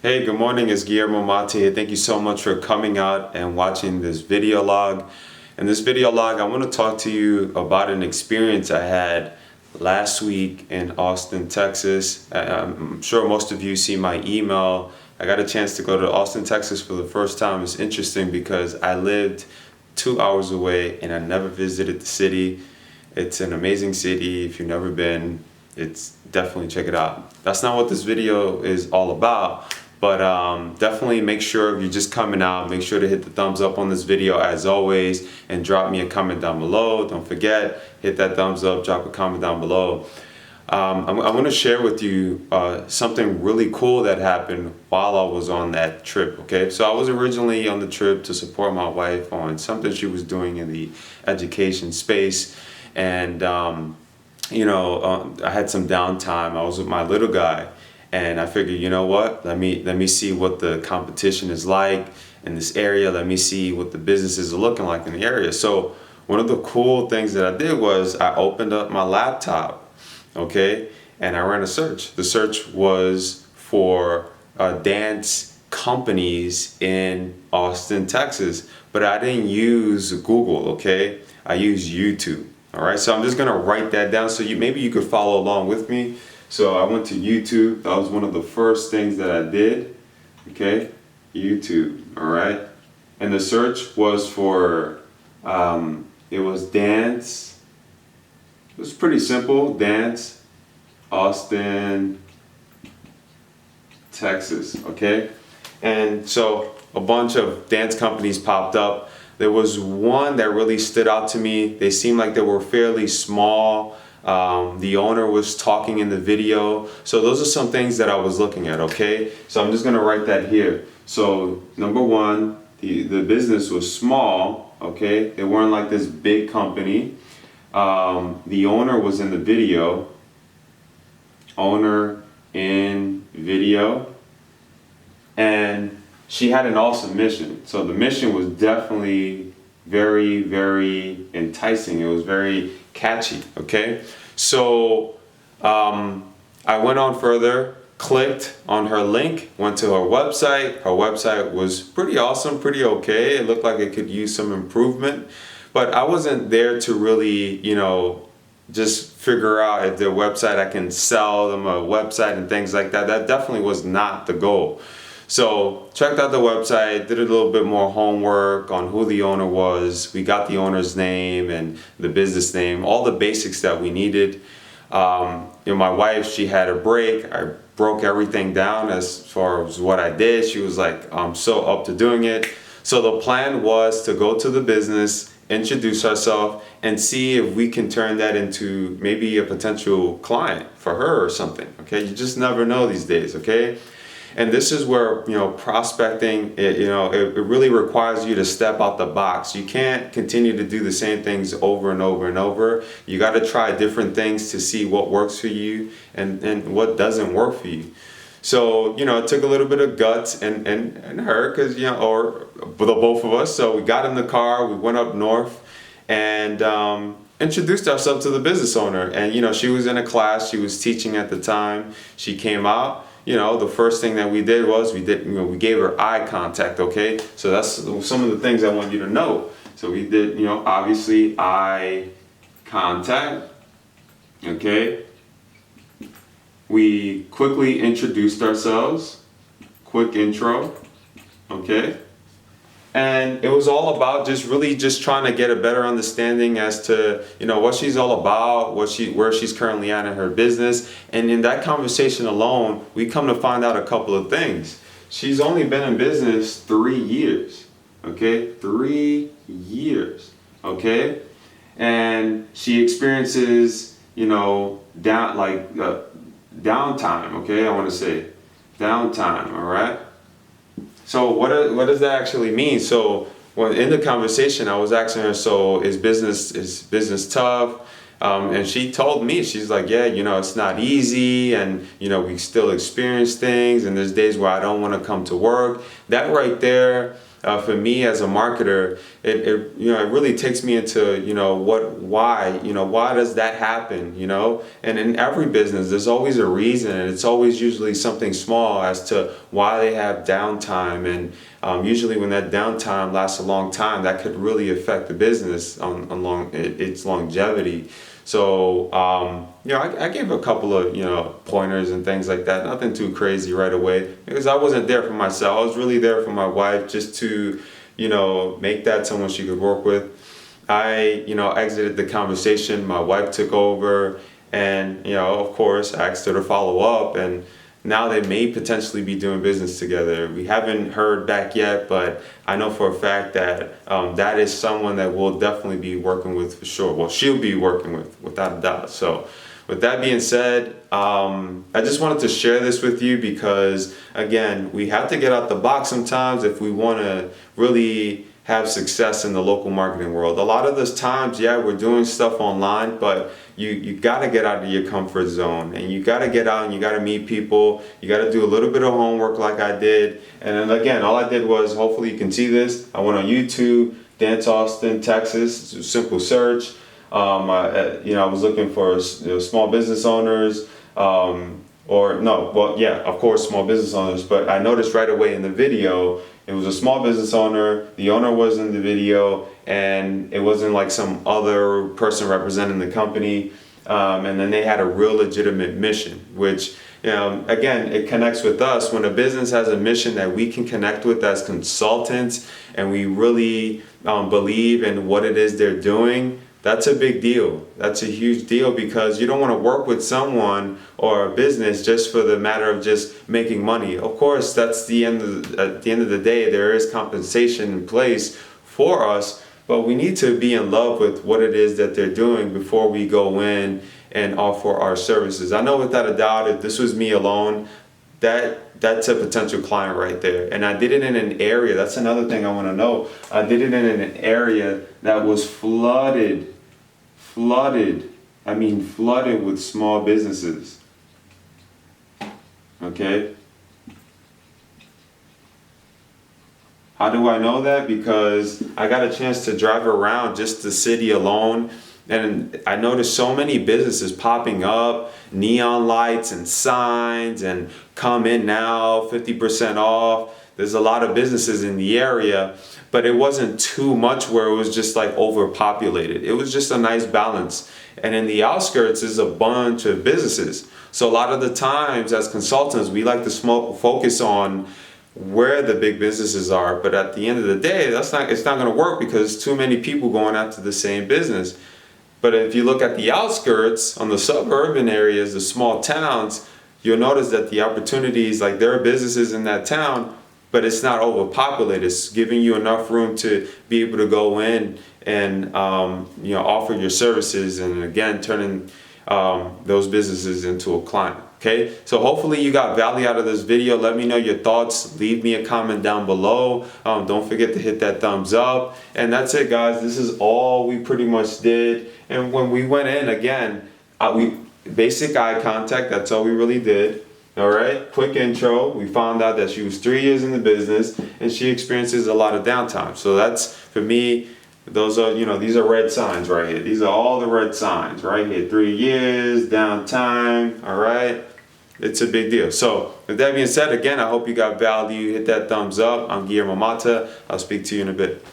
Hey, good morning. It's Guillermo here. Thank you so much for coming out and watching this video log. In this video log, I want to talk to you about an experience I had last week in Austin, Texas. I'm sure most of you see my email. I got a chance to go to Austin, Texas for the first time. It's interesting because I lived 2 hours away and I never visited the city. It's an amazing city. If you've never been, it's definitely check it out. That's not what this video is all about. But definitely make sure if you're just coming out, make sure to hit the thumbs up on this video as always and drop me a comment down below. Don't forget, hit that thumbs up, drop a comment down below. I want to share with you something really cool that happened while I was on that trip, okay? So I was originally on the trip to support my wife on something she was doing in the education space. And, I had some downtime. I was with my little guy. And I figured, you know what? Let me see what the competition is like in this area. Let me see what the businesses are looking like in the area. So one of the cool things that I did was I opened up my laptop, okay, and I ran a search. The search was for dance companies in Austin, Texas, but I didn't use Google, okay? I used YouTube. All right, so I'm just gonna write that down so maybe you could follow along with me. So I went to YouTube. That was one of the first things that I did. Okay, YouTube. All right, and the search was for it was dance. It was pretty simple. Dance, Austin, Texas. Okay, and so a bunch of dance companies popped up. There was one that really stood out to me. They seemed like they were fairly small. The owner was talking in the video. So those are some things that I was looking at, okay? So I'm just gonna write that here. So number one, the business was small, okay? They weren't like this big company. The owner was in the video. Owner in video. And she had an awesome mission. So the mission was definitely very, very enticing. It was very catchy, okay? So I went on further, clicked on her link, went to her website. Her website was pretty awesome, pretty okay. It looked like it could use some improvement, but I wasn't there to really, just figure out if their website, I can sell them a website and things like that. That definitely was not the goal. So checked out the website, did a little bit more homework on who the owner was. We got the owner's name and the business name, all the basics that we needed. My wife, she had a break. I broke everything down as far as what I did. She was like, I'm so up to doing it. So the plan was to go to the business, introduce ourselves, and see if we can turn that into maybe a potential client for her or something, okay? You just never know these days, okay? And this is where, prospecting, it really requires you to step out the box. You can't continue to do the same things over and over and over. You got to try different things to see what works for you and what doesn't work for you. So, it took a little bit of guts and her, because, or the both of us. So we got in the car, we went up north and introduced ourselves to the business owner. And, she was in a class, she was teaching at the time. She came out. The first thing that we did was we gave her eye contact, okay? So that's some of the things I want you to know. So we did, obviously eye contact, okay? We quickly introduced ourselves, quick intro, okay? And it was all about just trying to get a better understanding as to, what she's all about, where she's currently at in her business. And in that conversation alone, we come to find out a couple of things. She's only been in business 3 years, okay? 3 years, okay? And she experiences, downtime, okay? I want to say downtime, all right? So what does that actually mean? So in the conversation, I was asking her, so is business tough? And she told me, she's like, yeah, it's not easy, and we still experience things, and there's days where I don't want to come to work. That right there, for me as a marketer, it really takes me into, why does that happen, And in every business, there's always a reason, and it's always usually something small as to why they have downtime. And usually when that downtime lasts a long time, that could really affect the business on its longevity. So, I gave a couple of, pointers and things like that. Nothing too crazy right away, because I wasn't there for myself. I was really there for my wife, just to, make that someone she could work with. I, exited the conversation. My wife took over, and, of course, I asked her to follow up, and now they may potentially be doing business together. We haven't heard back yet, but I know for a fact that that is someone that we'll definitely be working with for sure. Well, she'll be working with, without a doubt. So with that being said, I just wanted to share this with you because, again, we have to get out the box sometimes if we want to really have success in the local marketing world. A lot of those times, we're doing stuff online, but you got to get out of your comfort zone, and you got to get out and you got to meet people. You got to do a little bit of homework like I did. And then again, all I did was, hopefully you can see this, I went on YouTube, Dance Austin, Texas. It's a simple search. I was looking for small business owners, of course, small business owners. But I noticed right away in the video, it was a small business owner. The owner was in the video, and it wasn't like some other person representing the company. And then they had a real legitimate mission, which, again, it connects with us. When a business has a mission that we can connect with as consultants, and we really believe in what it is they're doing, that's a big deal. That's a huge deal, because you don't want to work with someone or a business just for the matter of just making money. Of course, that's at the end of the day, there is compensation in place for us, but we need to be in love with what it is that they're doing before we go in and offer our services. I know without a doubt, if this was me alone, that's a potential client right there. And I did it in an area, that's another thing I want to know. I did it in an area that was flooded with small businesses. Okay? How do I know that? Because I got a chance to drive around just the city alone, and I noticed so many businesses popping up, neon lights and signs, and come in now, 50% off. There's a lot of businesses in the area, but it wasn't too much where it was just like overpopulated. It was just a nice balance. And in the outskirts is a bunch of businesses. So a lot of the times as consultants, we like to focus on where the big businesses are, but at the end of the day, it's not going to work because too many people going after the same business. But if you look at the outskirts, on the suburban areas, the small towns, you'll notice that the opportunities, like there are businesses in that town, but it's not overpopulated. It's giving you enough room to be able to go in and offer your services, and again, turning those businesses into a client. Okay, so hopefully you got value out of this video. Let me know your thoughts. Leave me a comment down below. Don't forget to hit that thumbs up. And that's it, guys. This is all we pretty much did. And when we went in, again, we basic eye contact. That's all we really did. All right, quick intro. We found out that she was 3 years in the business, and she experiences a lot of downtime. So that's, for me, those are, these are red signs right here. These are all the red signs right here. 3 years, downtime, all right? It's a big deal. So with that being said, again, I hope you got value. Hit that thumbs up. I'm Guillermo. I'll speak to you in a bit.